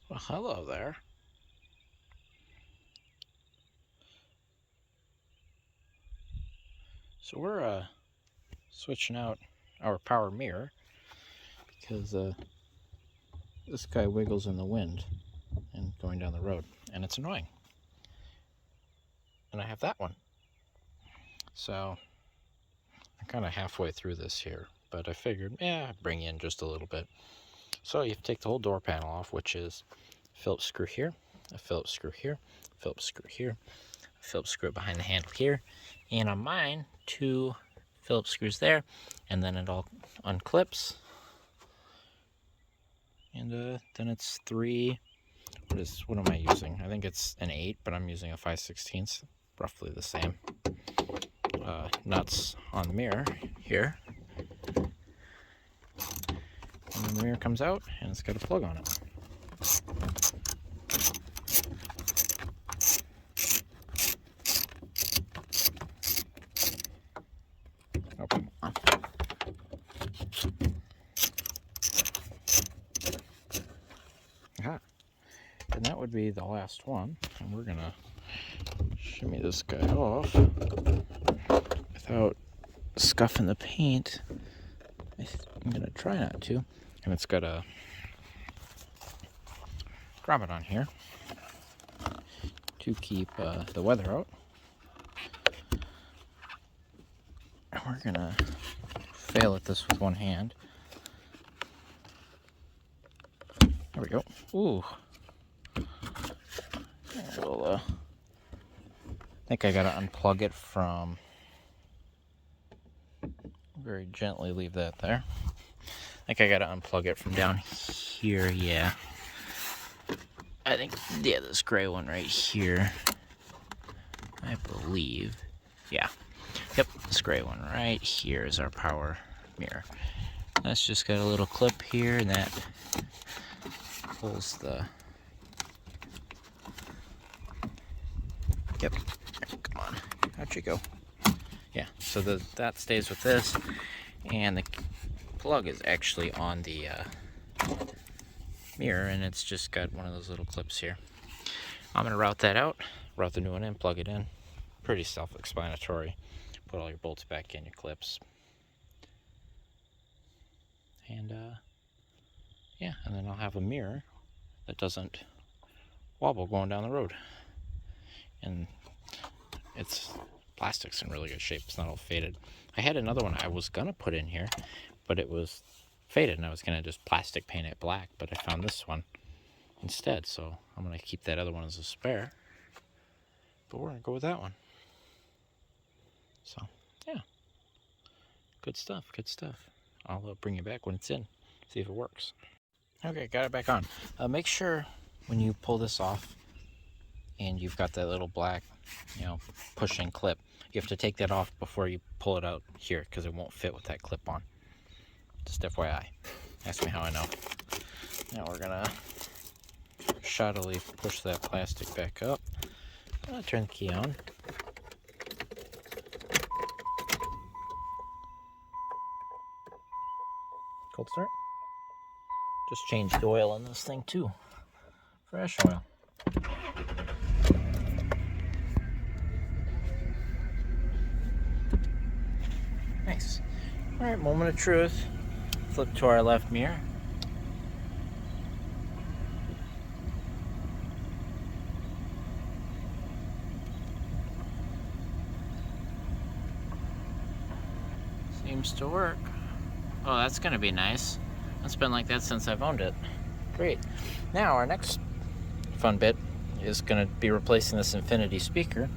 Well, hello there. So we're switching out our power mirror because this guy wiggles in the wind and going down the road, and it's annoying. And I have that one. So I'm kind of halfway through this here, but I figured, I'd bring in just a little bit. So you have to take the whole door panel off, which is a Phillips screw here, a Phillips screw here, a Phillips screw here, a Phillips screw behind the handle here, and on mine, 2 Phillips screws there, and then it all unclips. And then it's 3, what am I using? I think it's an 8, but I'm using a 5/16, roughly the same. Nuts on the mirror here. And then the mirror comes out, and it's got a plug on it. Oh, come on. Aha. And that would be the last one. And we're gonna shimmy this guy off without scuffing the paint. I'm gonna try not to. And it's got a grommet on here to keep the weather out. And we're gonna fail at this with one hand. There we go. Ooh. I think I gotta unplug it from. Very gently leave that there. I think I gotta unplug it from down here. Yeah. I think, this gray one right here. I believe. Yeah. Yep, this gray one right here is our power mirror. That's just got a little clip here, and that pulls the. Yep. Come on. How'd you go? Yeah, so that stays with this, and the plug is actually on the mirror, and it's just got one of those little clips here. I'm going to route that out, route the new one in, plug it in. Pretty self-explanatory. Put all your bolts back in, your clips. And and then I'll have a mirror that doesn't wobble going down the road. And it's plastic's in really good shape. It's not all faded. I had another one I was gonna put in here, but it was faded, and I was gonna just plastic paint it black, but I found this one instead, so I'm gonna keep that other one as a spare. But we're gonna go with that one. So yeah, good stuff. Good stuff. I'll bring you back when it's in, see if it works. Okay, got it back on. Make sure when you pull this off, and you've got that little black, pushing clip, you have to take that off before you pull it out here, because it won't fit with that clip on. Just FYI. Ask me how I know. Now we're gonna shoddily push that plastic back up. Turn the key on. Cold start. Just changed oil on this thing too. Fresh oil. Nice. Alright, moment of truth. Flip to our left mirror. Seems to work. Oh, that's gonna be nice. It's been like that since I've owned it. Great. Now our next fun bit is gonna be replacing this infinity speaker.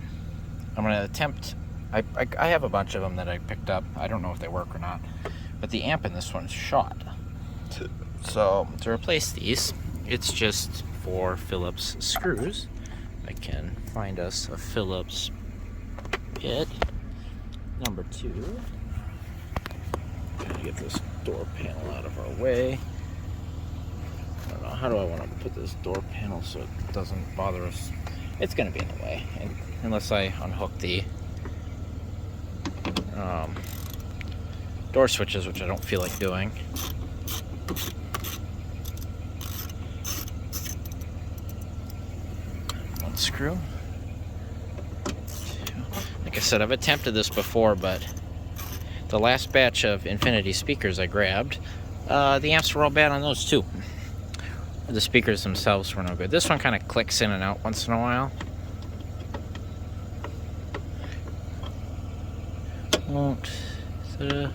I'm gonna attempt. I have a bunch of them that I picked up. I don't know if they work or not, but the amp in this one's shot. So to replace these, it's just 4 Phillips screws. I can find us a Phillips bit. Number 2. Gotta get this door panel out of our way. I don't know, how do I want to put this door panel so it doesn't bother us? It's gonna be in the way, unless I unhook the door switches, which I don't feel like doing. screw. Like I said, I've attempted this before, but the last batch of Infinity speakers I grabbed, the amps were all bad on those too. The speakers themselves were no good. This one kind of clicks in and out once in a while. There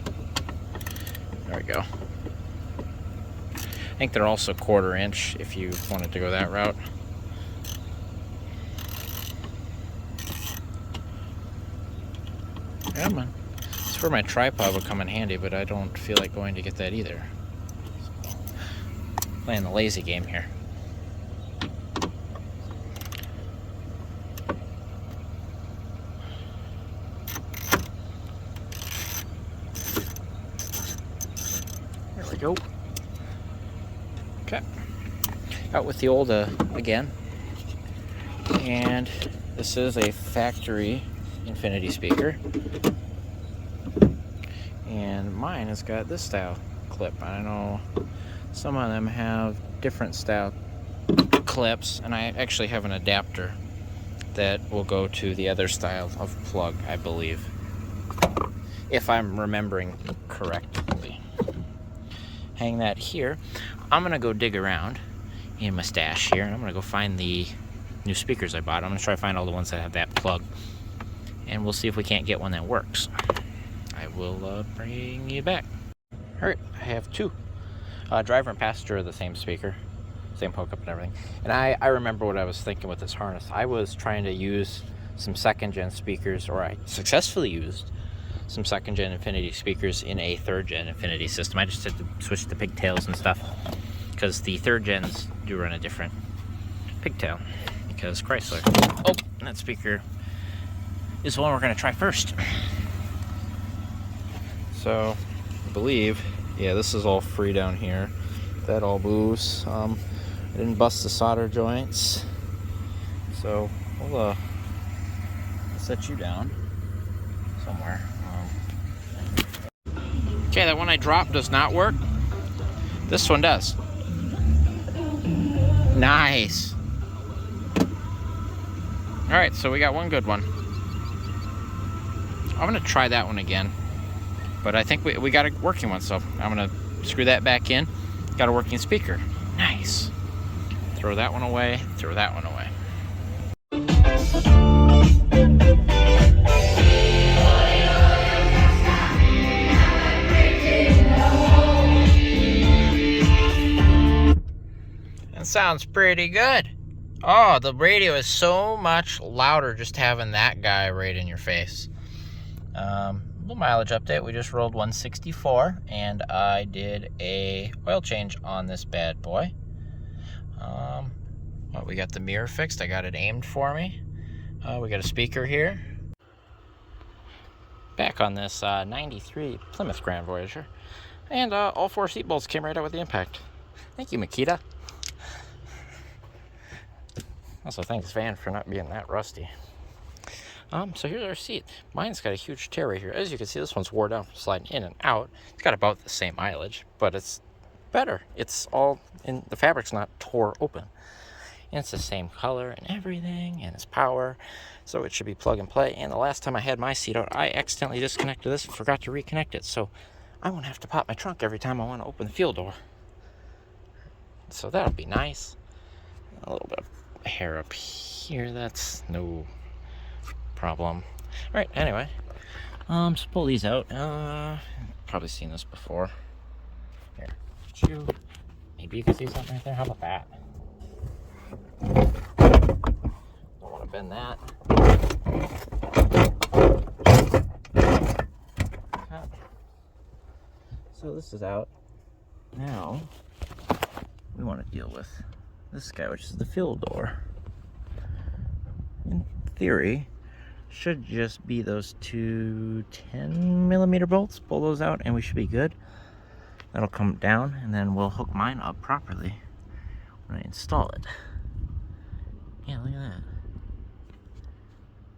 we go. I think they're also 1/4 inch if you wanted to go that route. Come on. It's where my tripod would come in handy, but I don't feel like going to get that either. So, playing the lazy game here. There we go. Okay. Out with the old again. And this is a factory Infinity speaker. And mine has got this style clip. I know some of them have different style clips, and I actually have an adapter that will go to the other style of plug, I believe, if I'm remembering correctly. Hang that here. I'm gonna go dig around in my stash here, and I'm gonna go find the new speakers I bought. I'm gonna try to find all the ones that have that plug, and we'll see if we can't get one that works. I will bring you back. All right, I have two. Driver and passenger are the same speaker, same hookup and everything. And I remember what I was thinking with this harness. I was trying to use some 2nd gen speakers, or I successfully used some 2nd gen Infinity speakers in a 3rd gen Infinity system. I just had to switch the pigtails and stuff, because the 3rd gens do run a different pigtail, because Chrysler. Oh, that speaker is the one we're gonna try first. So, I believe, yeah, this is all free down here. That all moves. I didn't bust the solder joints. So, we'll set you down somewhere. Okay, that one I dropped does not work. This one does. Nice. All right, so we got one good one. I'm gonna try that one again, but I think we got a working one, so I'm gonna screw that back in. Got a working speaker. Nice. Throw that one away, throw that one away. That sounds pretty good. Oh, the radio is so much louder just having that guy right in your face. Little mileage update. We just rolled 164, and I did a oil change on this bad boy. Well, we got the mirror fixed. I got it aimed for me. We got a speaker here. Back on this 93 Plymouth Grand Voyager. And all 4 seat bolts came right out with the impact. Thank you, Makita. Also, thanks, Van, for not being that rusty. So here's our seat. Mine's got a huge tear right here. As you can see, this one's wore down, sliding in and out. It's got about the same mileage, but it's better. It's all in, the fabric's not tore open. And it's the same color and everything, and it's power, so it should be plug and play. And the last time I had my seat out, I accidentally disconnected this and forgot to reconnect it, so I won't have to pop my trunk every time I want to open the fuel door. So that'll be nice. A little bit of hair up here, that's no problem. All right, anyway, so pull these out. Probably seen this before. Here, maybe you can see something right there. How about that? Don't want to bend that. So this is out. Now we want to deal with this guy, which is the fuel door. In theory, should just be those two 10mm bolts. Pull those out and we should be good. That'll come down, and then we'll hook mine up properly when I install it. Yeah, look at that.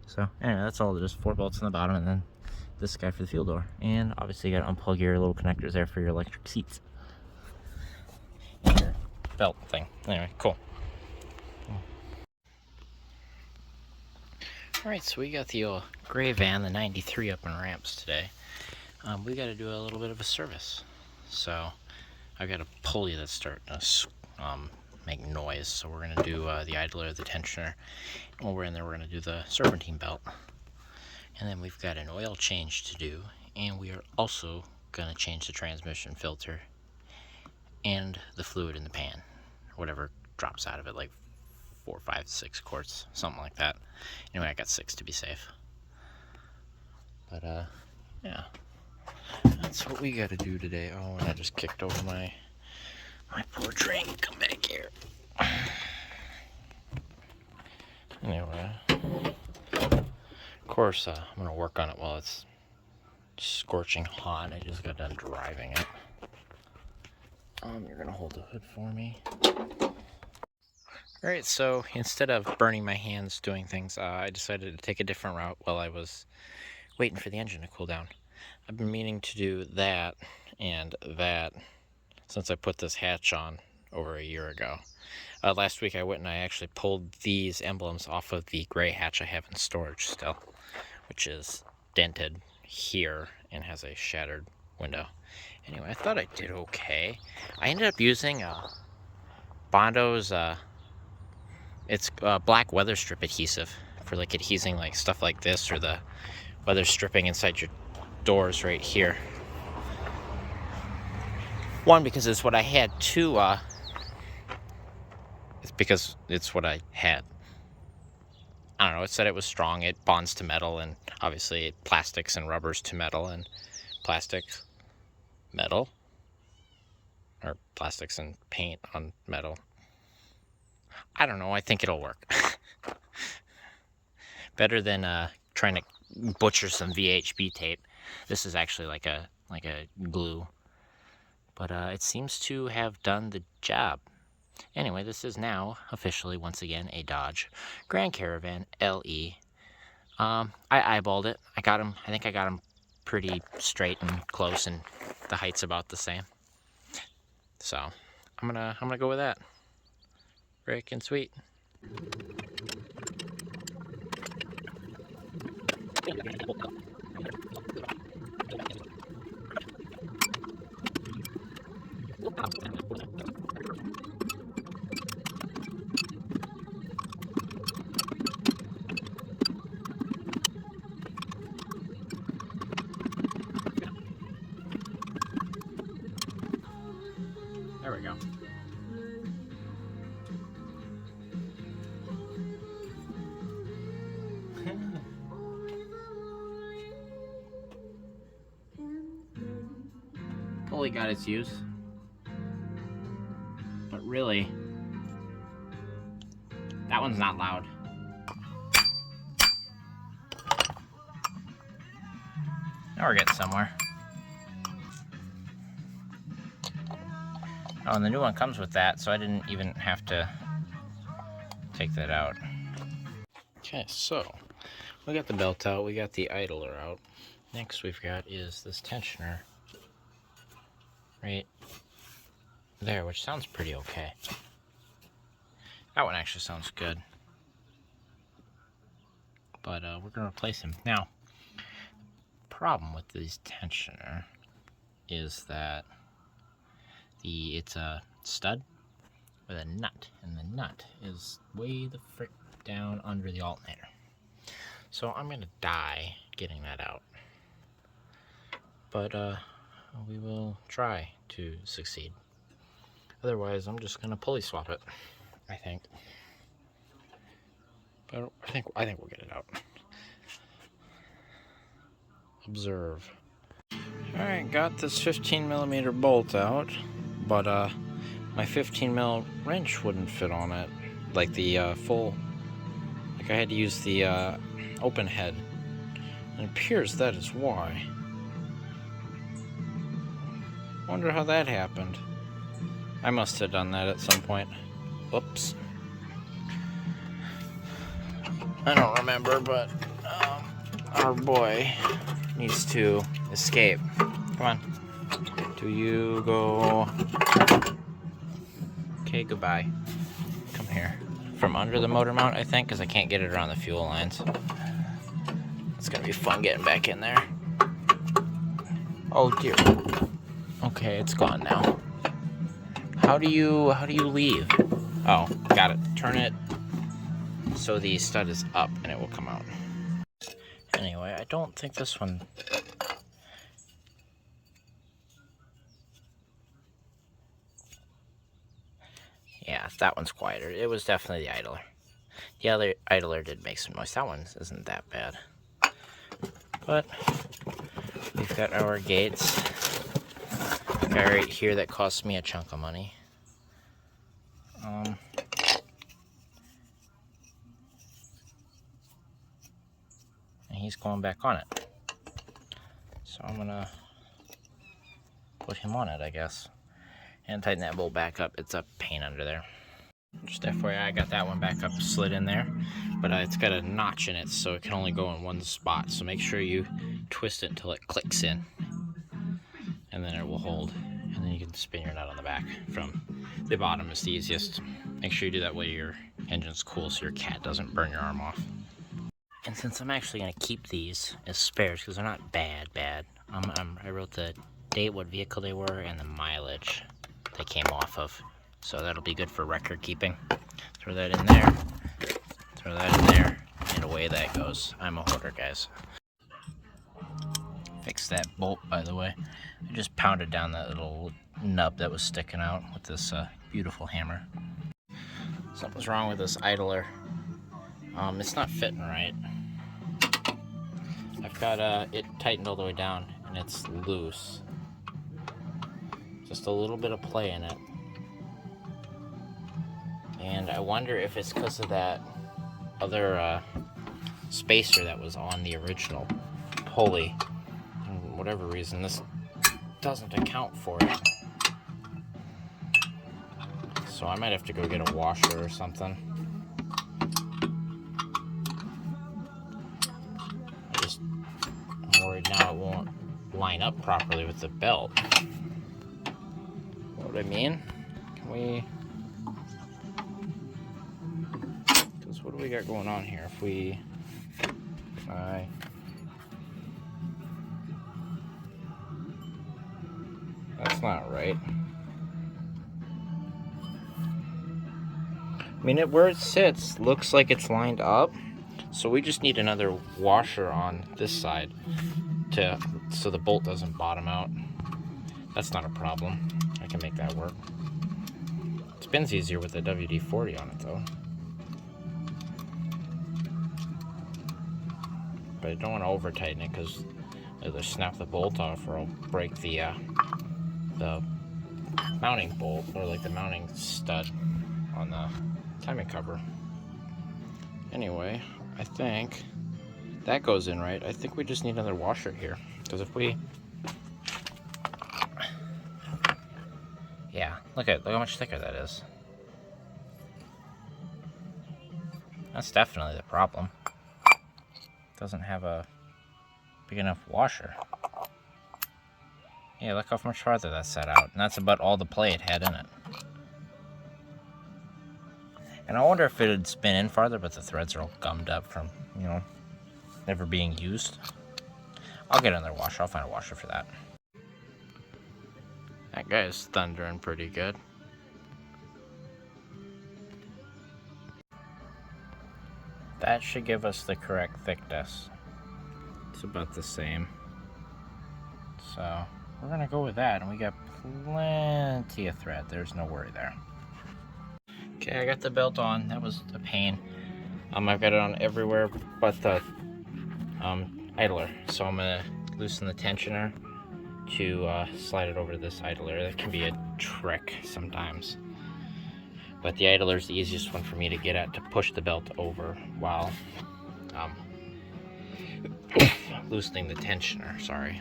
So anyway, that's all. Just 4 bolts on the bottom, and then this guy for the fuel door. And obviously you gotta unplug your little connectors there for your electric seats. And your belt thing. Anyway, cool. Alright, so we got the gray van, the 93, up in ramps today. We got to do a little bit of a service. So I've got a pulley that's starting to make noise. So we're going to do the idler, the tensioner. And while we're in there, we're going to do the serpentine belt. And then we've got an oil change to do. And we are also going to change the transmission filter and the fluid in the pan. Whatever drops out of it, like 4, 5, 6 quarts, something like that. Anyway, I got 6 to be safe. But yeah, that's what we got to do today. Oh, and I just kicked over my poor train. Come back here. Anyway, of course, I'm gonna work on it while it's scorching hot. I just got done driving it. You're gonna hold the hood for me. Alright, so instead of burning my hands doing things, I decided to take a different route while I was waiting for the engine to cool down. I've been meaning to do that and that since I put this hatch on over a year ago. Last week I went and I actually pulled these emblems off of the gray hatch I have in storage still, which is dented here and has a shattered window. Anyway, I thought I did okay. I ended up using Bondo's it's black weather strip adhesive for like adhesing like stuff like this, or the weather stripping inside your doors right here. One, because it's what I had. Two, it's because it's what I had. I don't know, it said it was strong, it bonds to metal, and obviously plastics and rubbers to metal, and plastics, metal, or plastics and paint on metal. I don't know, I think it'll work. Better than trying to butcher some VHB tape. This is actually like a glue. But it seems to have done the job. Anyway, this is now officially, once again, a Dodge Grand Caravan LE. I eyeballed it. I think I got him pretty straight and close, and the height's about the same. So I'm gonna go with that. Break and sweet. There we go. Pulley got its use, but really, that one's not loud. Now we're getting somewhere. Oh, and the new one comes with that, so I didn't even have to take that out. Okay, so we got the belt out, we got the idler out. Next we've got is this tensioner right there, which sounds pretty okay. That one actually sounds good. But we're gonna replace him. Now, problem with this tensioner is that it's a stud with a nut, and the nut is way the frick down under the alternator. So I'm gonna die getting that out. But we will try to succeed. Otherwise, I'm just gonna pulley swap it, I think. But I think we'll get it out. Observe. Alright, got this 15mm bolt out, but my 15mm wrench wouldn't fit on it, like the full, like I had to use the open head. And it appears that is why. Wonder how that happened. I must have done that at some point. Oops. I don't remember, but our boy needs to escape. Come on. Do you go? Okay, goodbye. Come here. From under the motor mount, I think, because I can't get it around the fuel lines. It's gonna be fun getting back in there. Oh dear. Okay, it's gone now. How do you leave? Oh, got it. Turn it so the stud is up and it will come out. Anyway, I don't think this one... Yeah, that one's quieter. It was definitely the idler. The other idler did make some noise. That one isn't that bad. But we've got our gates. Guy right here that cost me a chunk of money. And he's going back on it. So I'm gonna put him on it, I guess. And tighten that bolt back up. It's a pain under there. Just FYI, I got that one back up, slid in there. But it's got a notch in it, so it can only go in one spot. So make sure you twist it until it clicks in. And then it will hold. And then you can spin your nut on the back. From the bottom is the easiest. Make sure you do that while your engine's cool so your cat doesn't burn your arm off. And since I'm actually going to keep these as spares, because they're not bad, I wrote the date, what vehicle they were, and the mileage they came off of. So that'll be good for record keeping. Throw that in there, throw that in there, and away that goes. I'm a hoarder, guys. Fix that bolt, by the way. I just pounded down that little nub that was sticking out with this beautiful hammer. Something's wrong with this idler. It's not fitting right. I've got it tightened all the way down, and it's loose. Just a little bit of play in it. And I wonder if it's because of that other spacer that was on the original pulley. And for whatever reason, this doesn't account for it. So I might have to go get a washer or something. I'm worried now it won't line up properly with the belt. Know what I mean? Can we... Because what do we got going on here? If we... That's not right. I mean, where it sits looks like it's lined up. So we just need another washer on this side so the bolt doesn't bottom out. That's not a problem. I can make that work. It spins easier with the WD-40 on it though. But I don't want to over tighten it because either snap the bolt off or I'll break the mounting bolt or like the mounting stud on the timing cover. Anyway, I think that goes in right. I think we just need another washer here. Because if we... Yeah, look how much thicker that is. That's definitely the problem. Doesn't have a big enough washer. Yeah, look how much farther that's set out. And that's about all the play it had in it. And I wonder if it'd spin in farther, but the threads are all gummed up from, never being used. I'll get another washer. I'll find a washer for that. That guy's thundering pretty good. That should give us the correct thickness. It's about the same. So we're gonna go with that, and we got plenty of thread. There's no worry there. Okay, I got the belt on. That was a pain. I've got it on everywhere but the idler. So I'm gonna loosen the tensioner to slide it over to this idler. That can be a trick sometimes. But the idler's the easiest one for me to get at, to push the belt over while loosening the tensioner, sorry.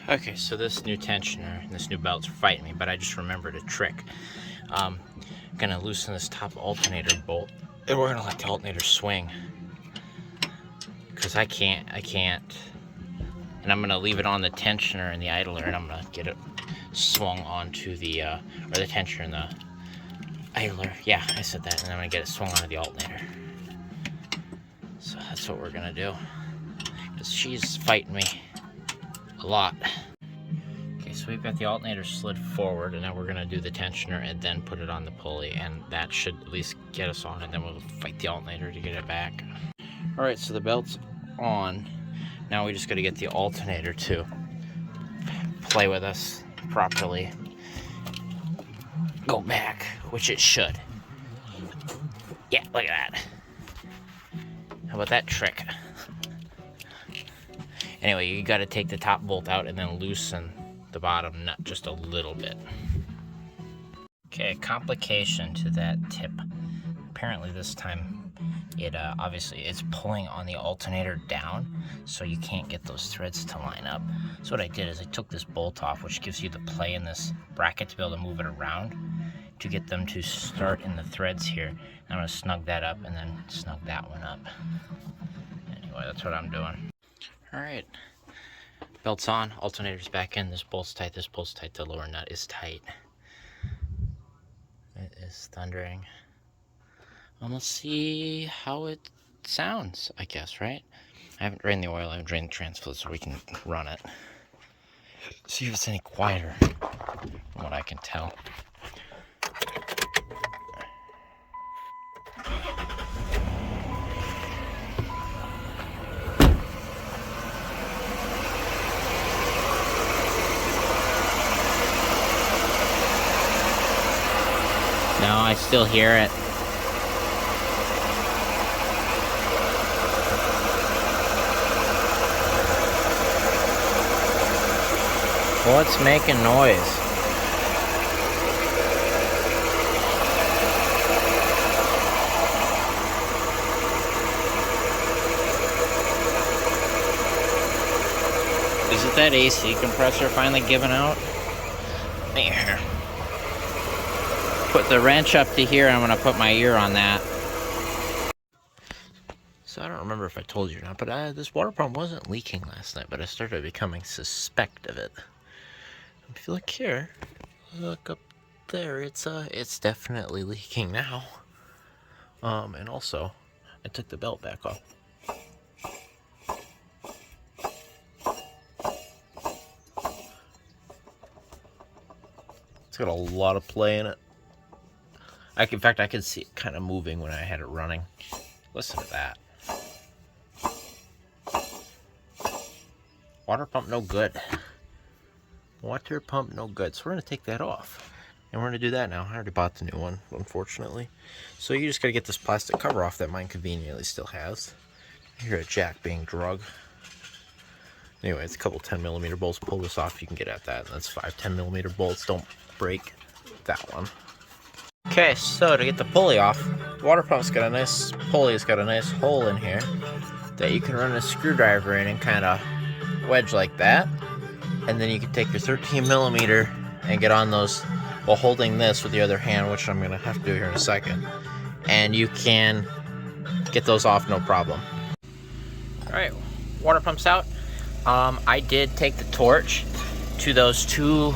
Okay, so this new tensioner and this new belt's fighting me, but I just remembered a trick. I'm gonna loosen this top alternator bolt, and we're gonna let the alternator swing. Because I can't, and I'm gonna leave it on the tensioner and the idler, and I'm gonna get it swung onto the, or the tensioner and the idler. Yeah, I said that, and I'm gonna get it swung onto the alternator. So that's what we're gonna do, because she's fighting me a lot. Okay, so we've got the alternator slid forward, and now we're gonna do the tensioner and then put it on the pulley, and that should at least get us on, and then we'll fight the alternator to get it back. All right, so the belt's on. Now we just gotta get the alternator to play with us properly. Go back, which it should. Yeah, look at that. How about that trick? Anyway, you gotta take the top bolt out and then loosen the bottom nut just a little bit. Okay, complication to that tip. Apparently this time it obviously it's pulling on the alternator down, so you can't get those threads to line up. So what I did is I took this bolt off, which gives you the play in this bracket to be able to move it around to get them to start in the threads here. I'm gonna snug that up and then snug that one up. Anyway, that's what I'm doing. All right, belt's on, alternator's back in. This bolt's tight, the lower nut is tight. It is thundering. Let's see how it sounds, I guess, right? I haven't drained the oil, I haven't drained the transfer, so we can run it. See if it's any quieter, from what I can tell. No, I still hear it. What's making noise? Is it that AC compressor finally giving out? There. Put the wrench up to here, I'm gonna put my ear on that. So I don't remember if I told you or not, but this water pump wasn't leaking last night, but I started becoming suspect of it. If you look here, look up there, it's definitely leaking now. And also, I took the belt back off. It's got a lot of play in it. In fact, I could see it kind of moving when I had it running. Listen to that. Water pump no good. Water pump no good. So we're going to take that off. And we're going to do that now. I already bought the new one, unfortunately. So you just got to get this plastic cover off that mine conveniently still has. I hear a jack being drug. Anyway, it's a couple 10mm bolts. Pull this off, you can get at that. And that's 5 10mm bolts. Don't break that one. Okay, so to get the pulley off, the water pump's got a nice pulley. It's got a nice hole in here that you can run a screwdriver in and kind of wedge like that. And then you can take your 13mm and get on those while holding this with the other hand, which I'm going to have to do here in a second. And you can get those off no problem. Alright, water pump's out. I did take the torch to those two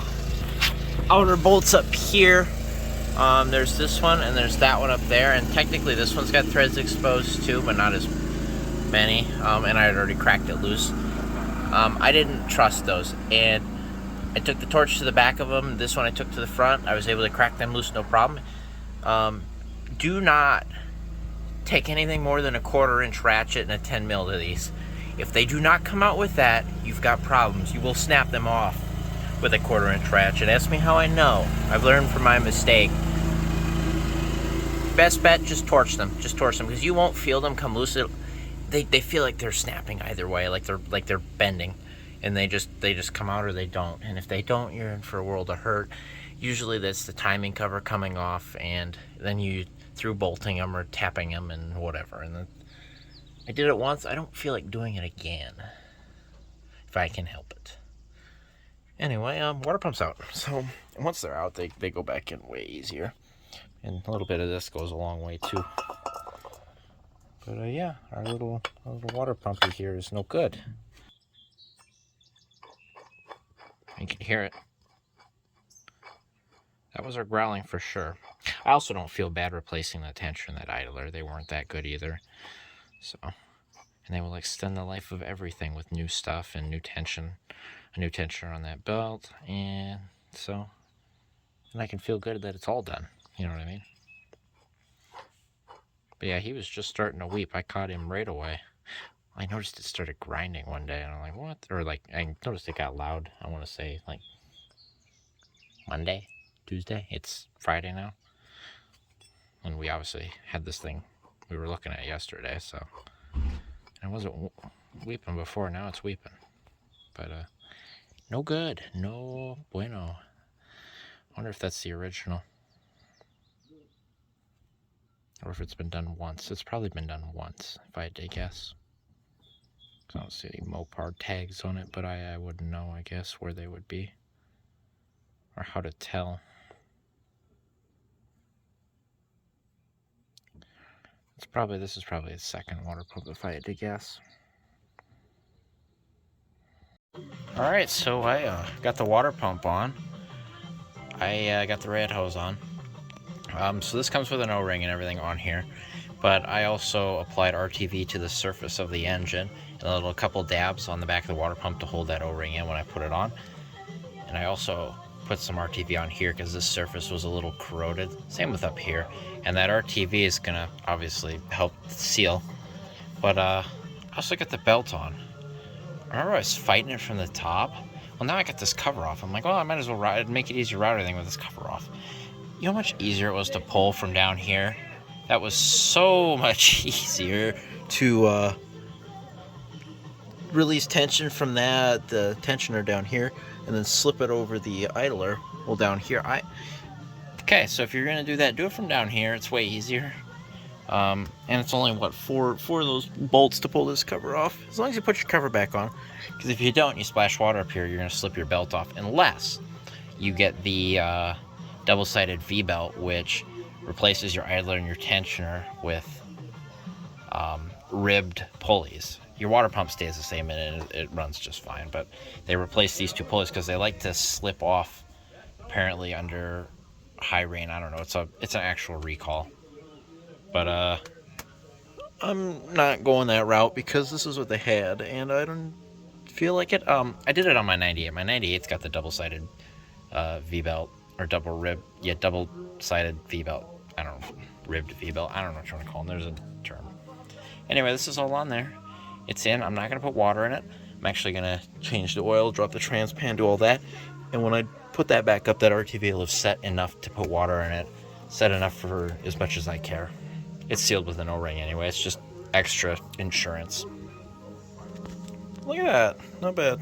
outer bolts up here. There's this one and there's that one up there, and technically this one's got threads exposed too, but not as many, and I had already cracked it loose. I didn't trust those, and I took the torch to the back of them. This one I took to the front. I was able to crack them loose, no problem. Do not take anything more than a 1/4 inch ratchet and a 10mm to these. If they do not come out with that, you've got problems. You will snap them off with a 1/4 inch ratchet. Ask me how I know. I've learned from my mistake. Best bet, just torch them. Just torch them, because you won't feel them come loose. They feel like they're snapping either way, like they're bending, and they just come out or they don't. And if they don't, you're in for a world of hurt. Usually that's the timing cover coming off, and then you through bolting them or tapping them and whatever. And then I did it once. I don't feel like doing it again if I can help it. Anyway, water pump's out. So once they're out, they go back in way easier. And a little bit of this goes a long way too. But yeah, our little water pumpy here is no good. You can hear it. That was our growling for sure. I also don't feel bad replacing the tensioner and that idler. They weren't that good either. So and they will extend the life of everything with new stuff and new tension, a new tensioner on that belt, and so, and I can feel good that it's all done, you know what I mean? But yeah, he was just starting to weep. I caught him right away. I noticed it started grinding one day, and I'm like, what? Or like, I noticed it got loud. I want to say like Monday, Tuesday. It's Friday now. And we obviously had this thing we were looking at yesterday, so it wasn't weeping before. Now it's weeping. But no good. No bueno. I wonder if that's the original. Or if it's been done once. It's probably been done once, if I had to guess. I don't see any Mopar tags on it, but I wouldn't know, I guess, where they would be. Or how to tell. This is probably a second water pump, if I had to guess. Alright, so I got the water pump on. I got the red hose on. So this comes with an O-ring and everything on here. But I also applied RTV to the surface of the engine and a little couple dabs on the back of the water pump to hold that O-ring in when I put it on. And I also put some RTV on here because this surface was a little corroded. Same with up here. And that RTV is gonna obviously help seal. But I also got the belt on. I remember I was fighting it from the top. Well, now I got this cover off. I'm like, well, I might as well make it easier to ride everything with this cover off. You know how much easier it was to pull from down here? That was so much easier to release tension from that, the tensioner down here, and then slip it over the idler. Well, down here, okay, so if you're gonna do that, do it from down here. It's way easier. And it's only, what, four of those bolts to pull this cover off. As long as you put your cover back on. Because if you don't, and you splash water up here, you're gonna slip your belt off. Unless you get the double-sided V-belt, which replaces your idler and your tensioner with ribbed pulleys. Your water pump stays the same and it runs just fine, but they replace these two pulleys because they like to slip off apparently under high rain. I don't know, it's an actual recall. But I'm not going that route because this is what they had and I don't feel like it. I did it on my 98. My 98's got the double-sided V-belt, or double-sided V-belt. I don't know, ribbed V-belt. I don't know what you want to call them. There's a term. Anyway, this is all on there. It's in. I'm not going to put water in it. I'm actually going to change the oil, drop the transpan, do all that. And when I put that back up, that RTV will have set enough to put water in it. Set enough for as much as I care. It's sealed with an O-ring anyway. It's just extra insurance. Look at that. Not bad.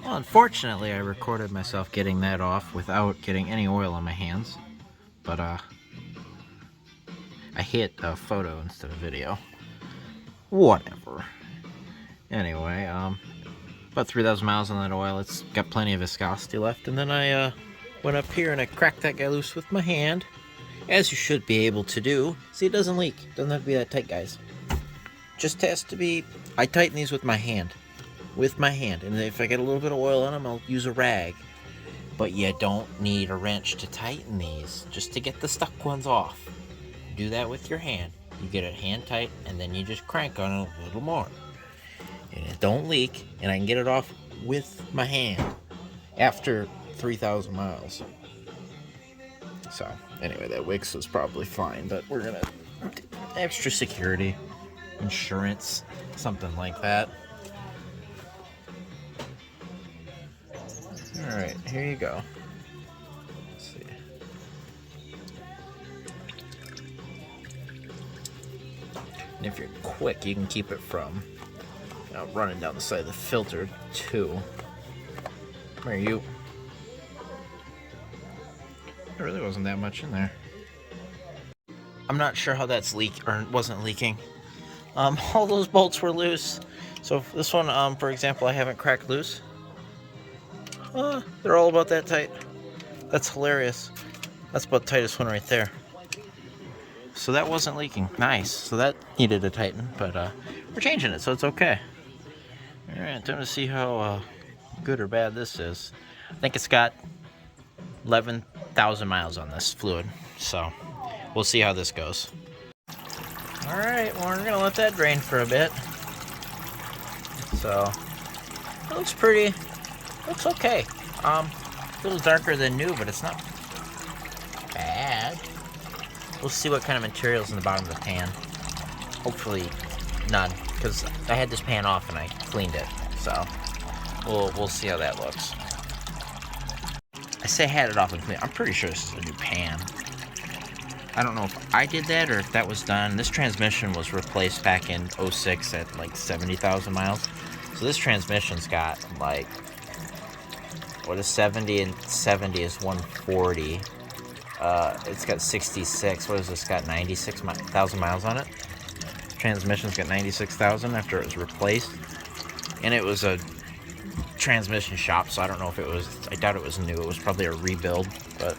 Well, unfortunately, I recorded myself getting that off without getting any oil on my hands. But, I hit a photo instead of video. Whatever. Anyway, about 3,000 miles on that oil. It's got plenty of viscosity left. And then I, went up here and I cracked that guy loose with my hand. As you should be able to do. See, it doesn't leak. Doesn't have to be that tight, guys. Just has to be... I tighten these with my hand. With my hand. And if I get a little bit of oil on them, I'll use a rag. But you don't need a wrench to tighten these. Just to get the stuck ones off. Do that with your hand. You get it hand tight, and then you just crank on it a little more. And it don't leak, and I can get it off with my hand. After 3,000 miles. So, anyway, that Wix was probably fine, but we're gonna... Extra security. Insurance. Something like that. Alright, here you go. Let's see. And if you're quick, you can keep it from running down the side of the filter, too. Where are you? There really wasn't that much in there. I'm not sure how that's wasn't leaking. All those bolts were loose. So this one, for example, I haven't cracked loose. They're all about that tight. That's hilarious. That's about the tightest one right there. So that wasn't leaking. Nice. So that needed a tighten, but we're changing it, so it's okay. Alright, time to see how good or bad this is. I think it's got 11,000 miles on this fluid, so we'll see how this goes. Alright, well, we're gonna let that drain for a bit. So, it looks pretty, looks okay. A little darker than new, but it's not bad. We'll see what kind of material's in the bottom of the pan. Hopefully none, because I had this pan off and I cleaned it. So, we'll see how that looks. I say I had it off and cleaned. I'm pretty sure this is a new pan. I don't know if I did that or if that was done. This transmission was replaced back in 06 at like 70,000 miles. So this transmission's got like, what is 70 and 70 is 140. It's got 66. What is this? Got 96,000 miles on it. Transmission's got 96,000 after it was replaced. And it was a transmission shop, so I don't know if it was, I doubt it was new. It was probably a rebuild, but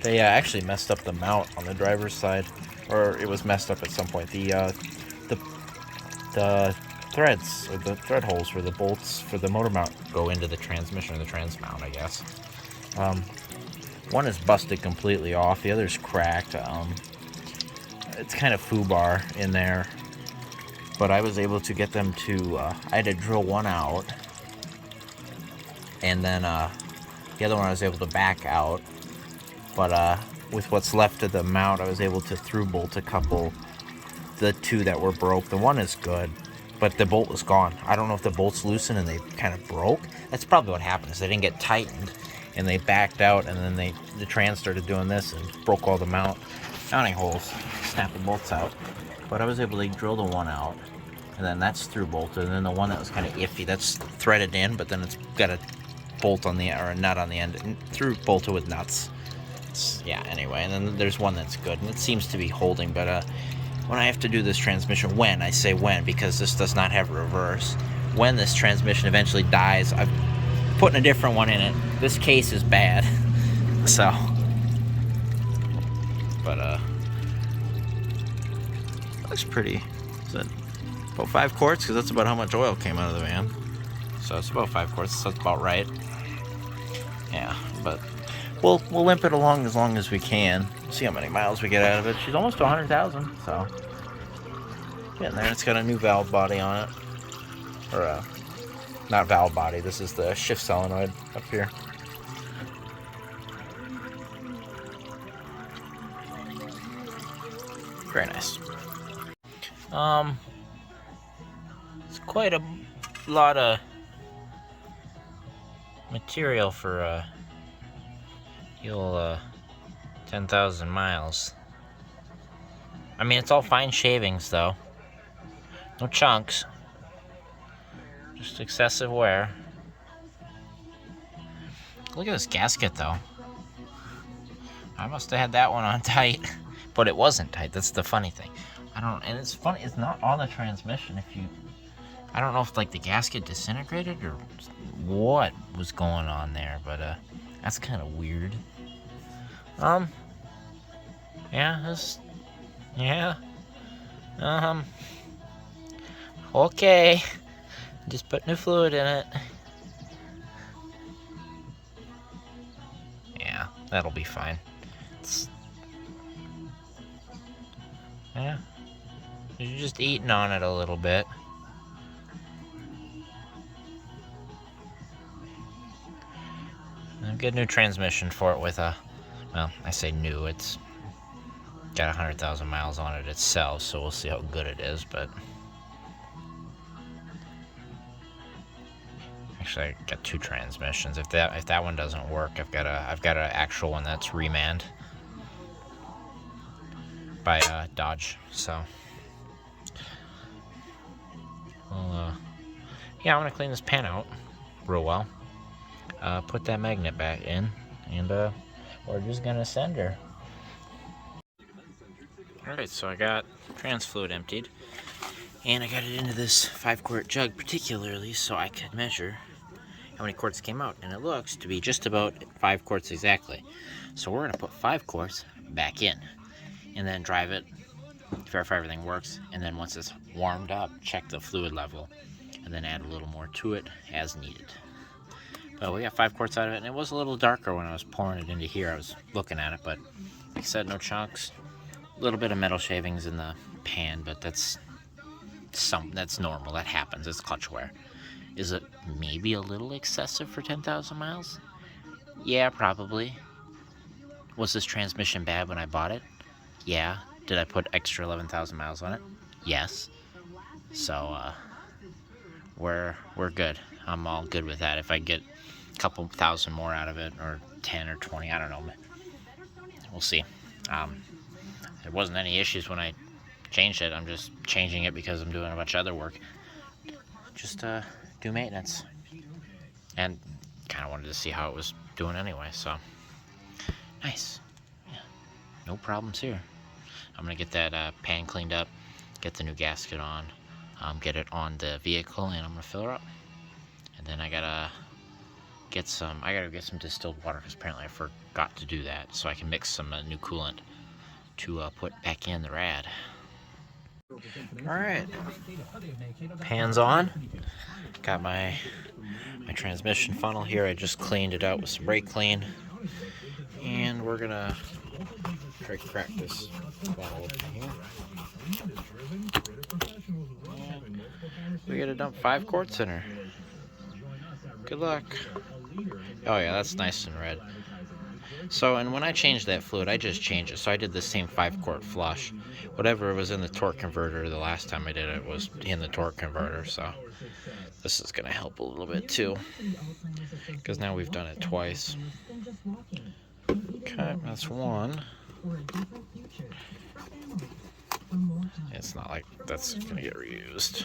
they actually messed up the mount on the driver's side, or it was messed up at some point. The threads, or the thread holes where the bolts for the motor mount go into the transmission, or the trans mount, I guess. One is busted completely off, the other's cracked. It's kind of foobar in there, but I was able to get them to, I had to drill one out, and then the other one I was able to back out. But with what's left of the mount, I was able to through bolt a couple, the two that were broke. The one is good, but the bolt was gone. I don't know if the bolt's loosened and they kind of broke. That's probably what happened, is they didn't get tightened and they backed out, and then the trans started doing this and broke all the mounting holes, snapped the bolts out. But I was able to drill the one out, and then that's through bolted, and then the one that was kind of iffy, that's threaded in, but then it's got a bolt on the, or a nut on the end, and through bolted with nuts. Yeah, anyway, and then there's one that's good, and it seems to be holding, but when I have to do this transmission, I say when, because this does not have reverse, when this transmission eventually dies, I'm putting a different one in it. This case is bad, so, but, looks pretty. Is that about 5 quarts? Because that's about how much oil came out of the van. So it's about 5 quarts, so that's about right. Yeah, but we'll limp it along as we can. See how many miles we get out of it. She's almost to 100,000, so getting there. It's got a new valve body on it, or not valve body. This is the shift solenoid up here. Very nice. It's quite a lot of material for you'll 10,000 miles. I mean, it's all fine shavings though. No chunks. Just excessive wear. Look at this gasket though. I must have had that one on tight, but it wasn't tight. That's the funny thing. And it's funny, it's not on the transmission. I don't know if like the gasket disintegrated or what was going on there, but that's kind of weird. Okay. Just put new fluid in it. Yeah, that'll be fine. Yeah. You're just eating on it a little bit. And good new transmission for it with a, well, I say new, it's got 100,000 miles on it itself, so we'll see how good it is, but actually I got 2 transmissions. If that one doesn't work, I've got an actual one that's remanned by Dodge, so yeah, I'm gonna clean this pan out real well, put that magnet back in, and we're just gonna send her. Alright, so I got trans fluid emptied, and I got it into this 5-quart jug particularly so I could measure how many quarts came out, and it looks to be just about 5 quarts exactly. So we're gonna put 5 quarts back in, and then drive it, verify everything works, and then once it's warmed up, check the fluid level, and then add a little more to it as needed. But we got 5 quarts out of it, and it was a little darker when I was pouring it into here. I was looking at it, but like I said, no chunks. A little bit of metal shavings in the pan, but that's normal. That happens. It's clutch wear. Is it maybe a little excessive for 10,000 miles? Yeah, probably. Was this transmission bad when I bought it? Yeah. Did I put extra 11,000 miles on it? Yes. So we're good. I'm all good with that. If I get a couple thousand more out of it, or 10 or 20, I don't know. We'll see. There wasn't any issues when I changed it. I'm just changing it because I'm doing a bunch of other work. Just do maintenance. And kind of wanted to see how it was doing anyway, so nice. Yeah, no problems here. I'm gonna get that pan cleaned up, get the new gasket on, get it on the vehicle, and I'm gonna fill her up. And then I gotta get some distilled water, because apparently I forgot to do that, so I can mix some new coolant to put back in the rad. Alright, pan's on. Got my transmission funnel here. I just cleaned it out with some brake clean, and we're gonna try to crack this bottle open here. And we gotta dump 5 quarts in her. Good luck. Oh yeah, that's nice and red. So, and when I changed that fluid, I just changed it. So I did the same 5-quart flush. Whatever was in the torque converter the last time I did it was in the torque converter. So this is going to help a little bit too, because now we've done it twice. Okay, that's one. It's not like that's going to get reused.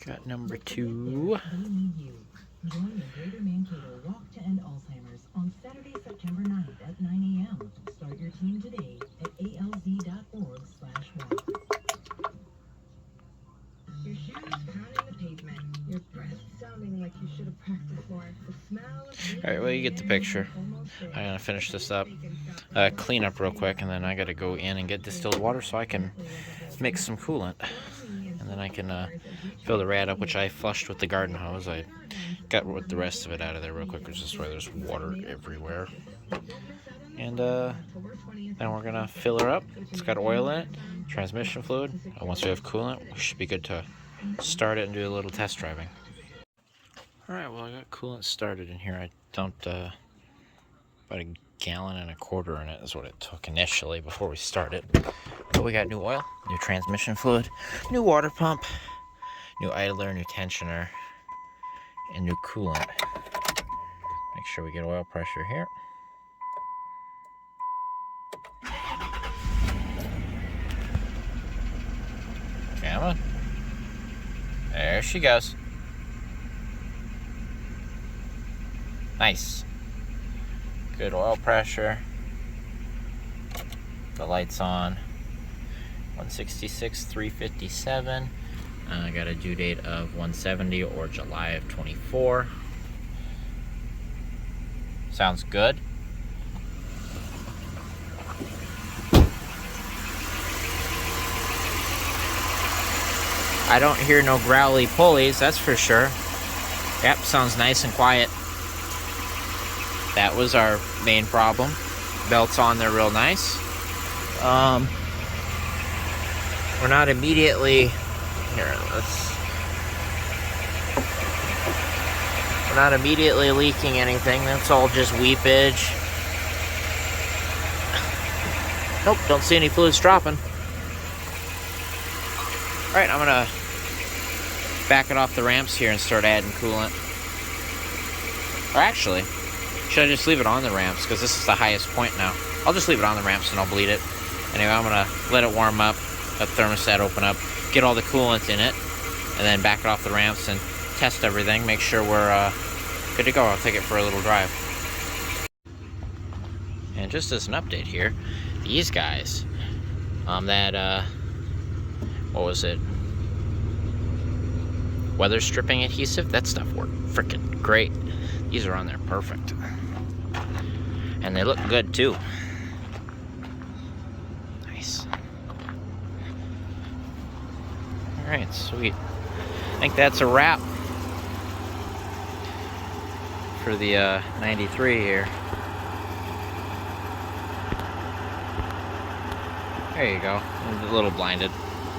Got number 2. Join the Greater Mankato Walk to End Alzheimer's on Saturday, September 9th at 9 a.m. Start your team today at alz.org/walk. Your shoes pounding the pavement. Your breath sounding like you should have practiced more. The smell of... Alright, well, you get the picture. I'm going to finish this up, clean up real quick, and then I got to go in and get distilled water so I can mix some coolant. And then I can fill the rad up, which I flushed with the garden hose. I got the rest of it out of there real quick, which is why there's water everywhere. And then we're going to fill her up. It's got oil in it, transmission fluid. Once we have coolant, we should be good to start it and do a little test driving. Alright, well, I got coolant started in here. I dumped about 1.25 gallons in it is what it took initially before we started. But we got new oil, new transmission fluid, new water pump, new idler, new tensioner, and new coolant. Make sure we get oil pressure here. Come on. There she goes. Nice. Good oil pressure. The light's on. 166, 357. I got a due date of 170 or July of 24. Sounds good. I don't hear no growly pulleys, that's for sure. Yep, sounds nice and quiet. That was our main problem. Belt's on there real nice. We're not immediately... Here, we're not immediately leaking anything. That's all just weepage. Nope, don't see any fluids dropping. Alright, I'm gonna back it off the ramps here and start adding coolant. Or actually, should I just leave it on the ramps? Because this is the highest point now. I'll just leave it on the ramps and I'll bleed it. Anyway, I'm gonna let it warm up, let the thermostat open up, get all the coolant in it, and then back it off the ramps and test everything, make sure we're good to go. I'll take it for a little drive. And just as an update here, these guys, what was it? Weather stripping adhesive, that stuff worked freaking great. These are on there perfect. And they look good too. Nice. Alright, sweet. I think that's a wrap for the 93 here. There you go. I'm a little blinded.